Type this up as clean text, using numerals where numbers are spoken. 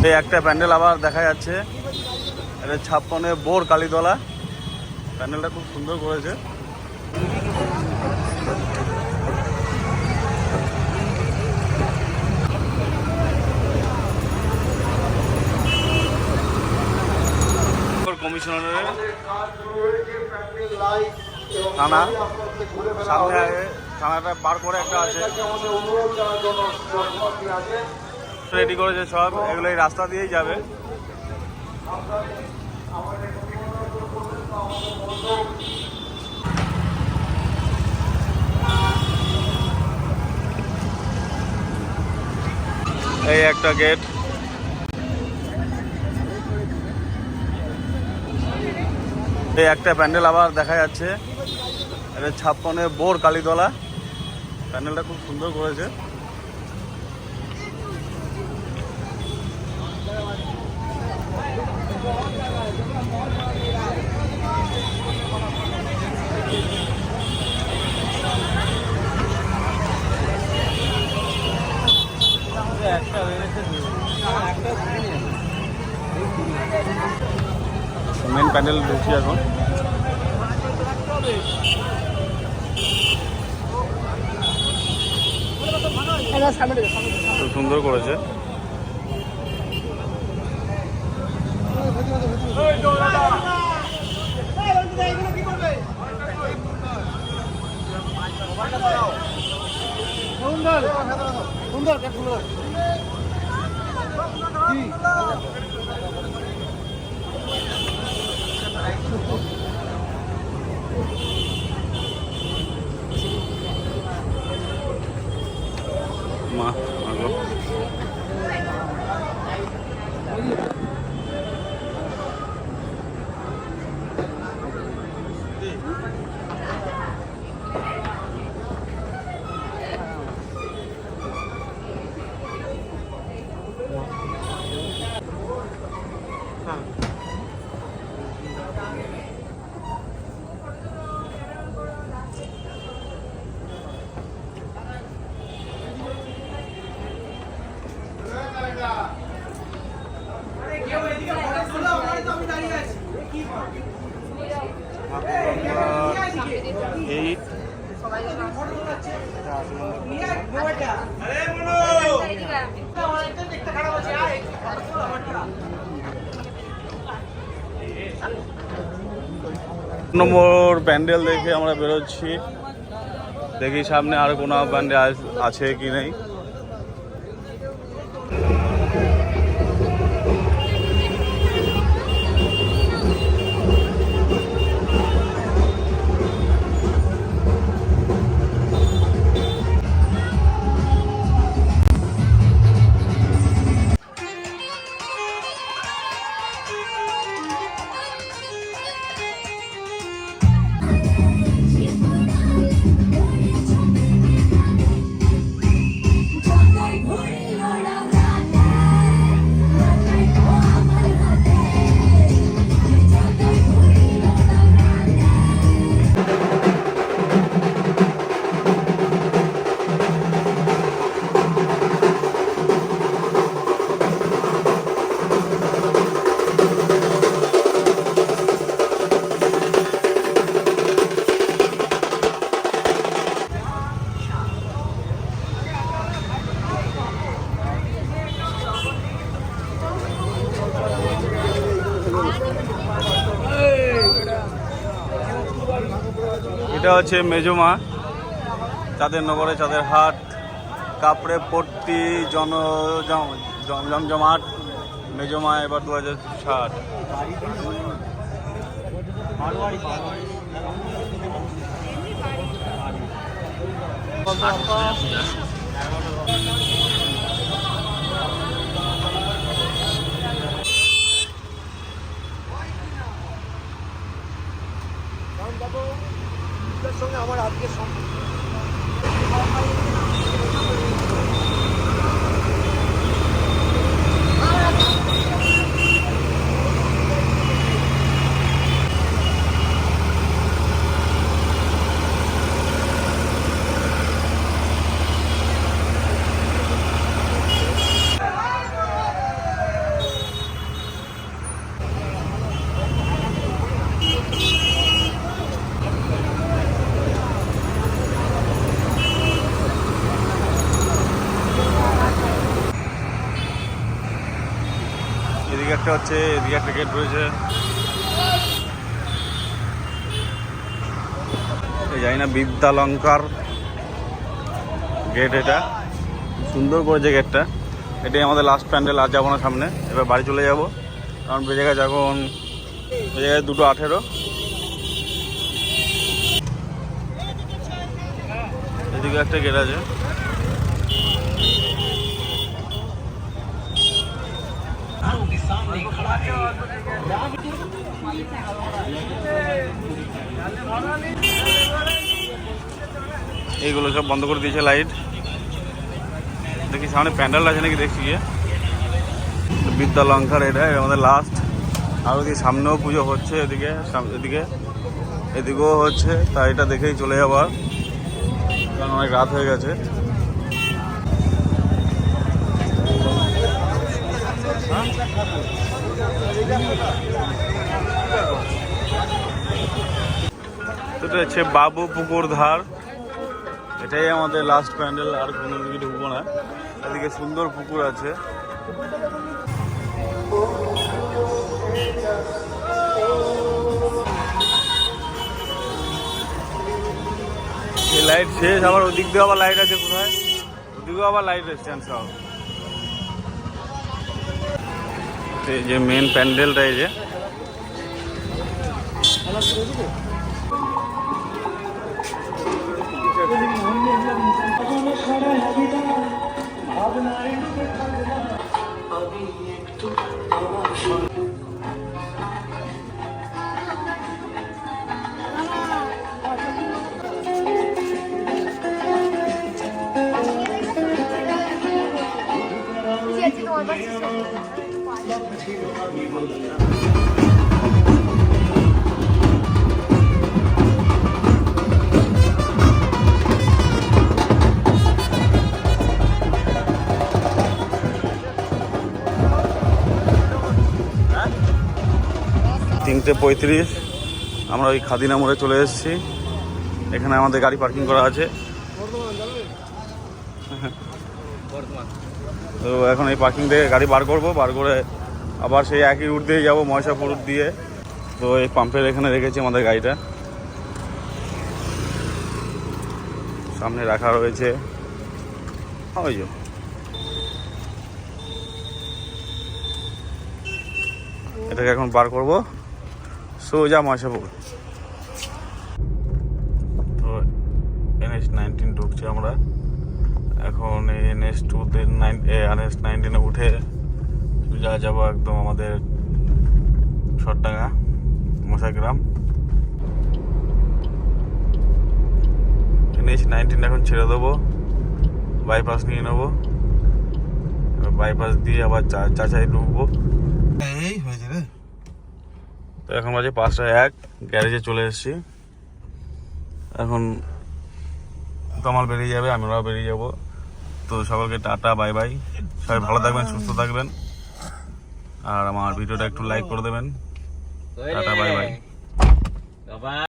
এই একটা প্যান্ডেল আবার দেখা যাচ্ছে, এটা 56 বোর কালীতলা। প্যান্ডেলটা খুব সুন্দর করেছে। কমিশনারের থানা সামনে, থানাটা পার করে একটা আছে, রেডি করেছে সব, এগুলো এই রাস্তা দিয়েই যাবে। এই একটা গেট, এই একটা প্যান্ডেল আবার দেখা যাচ্ছে, এটা 56 বোর কালীতলা। প্যান্ডেলটা খুব সুন্দর করেছে। মেন প্যান্ডেল ঢুকছি এখন। খুব সুন্দর করেছে। মা এই নম্বর প্যান্ডেল দেখে আমরা বেরোচ্ছি, দেখি সামনে আর কোনো প্যান্ডেল আছে কি নেই। এটা হচ্ছে মেজমা, চাঁদের নগরে চাঁদের হাট, কাপড়ে পট্টি জমজমাট। মেজমা এবার 2060। সঙ্গে আমার আজকে এদিকে একটা হচ্ছে, এদিকে একটা গেট রয়েছে। জানি না বিদ্যালঙ্কার গেট, এটা সুন্দর করেছে গেটটা। এটাই আমাদের লাস্ট প্যান্ডেল, আর যাবো না সামনে, এবার বাড়ি চলে যাব। কারণ বেজে গেছে এখন, বেজে গেছে 2:18। এদিকে একটা গেট আছে। এইগুলো সব বন্ধ করে দিয়েছে লাইট। দেখি সামনে প্যান্ডেল আছে নাকি, দেখছি গিয়ে। বিদ্যালঙ্কার এটা আমাদের লাস্ট। আর ওদিকে সামনেও পুজো হচ্ছে, এদিকে এদিকেও হচ্ছে। তাই এটা দেখেই চলে যাবার, কারণ অনেক রাত হয়ে গেছে। এটা হচ্ছে বাবু পুকুর ধার। এটাই আমাদের লাস্ট প্যান্ডেল, আর কোনো দিকে ঢুকবো না। এদিকে সুন্দর পুকুর আছে। এই লাইট শেষ, আবার ওদিক দিয়ে আবার লাইট আছে কোথায়, ওদিকেও আবার লাইট স্ট্যান্ড সব। এই যে মেন প্যান্ডেলটা, এই যে তিনটে 35 আমরা ওই খাদিনা মোড়ে চলে এসেছি। এখানে আমাদের গাড়ি পার্কিং করা আছে। তো এখন এই পার্কিং থেকে গাড়ি বার করে আবার সেই একই রুট দিয়ে যাবো, মহেশপুর রুট দিয়ে। তো এই পাম্পের এখানে রেখেছি আমাদের গাড়িটা, সামনে রাখা রয়েছে। ওই যে এটাকে এখন বার করবো, সোজা মহেশপুর। তো NH-19 ঢুকছি আমরা এখন। এই NH-19 উঠে সোজা যাবো একদম আমাদের সরডাঙ্গা মশাগ্রাম। NH-19 এখন ছেড়ে দেবো, বাইপাস নিয়ে নেবো, বাইপাস দিয়ে আবার চাচাই ঢুকবো। এই হয়ে যাবে। তো এখন বাজে 5:01, গ্যারেজে চলে এসেছি। এখন কামাল বেরিয়ে যাবে, আমরাও বেরিয়ে যাব। তো সকলকে টাটা, বাই বাই। সবাই ভালো থাকবেন, সুস্থ থাকবেন, আর আমার ভিডিওটা একটু লাইক করে দেবেন। Tata, bye bye.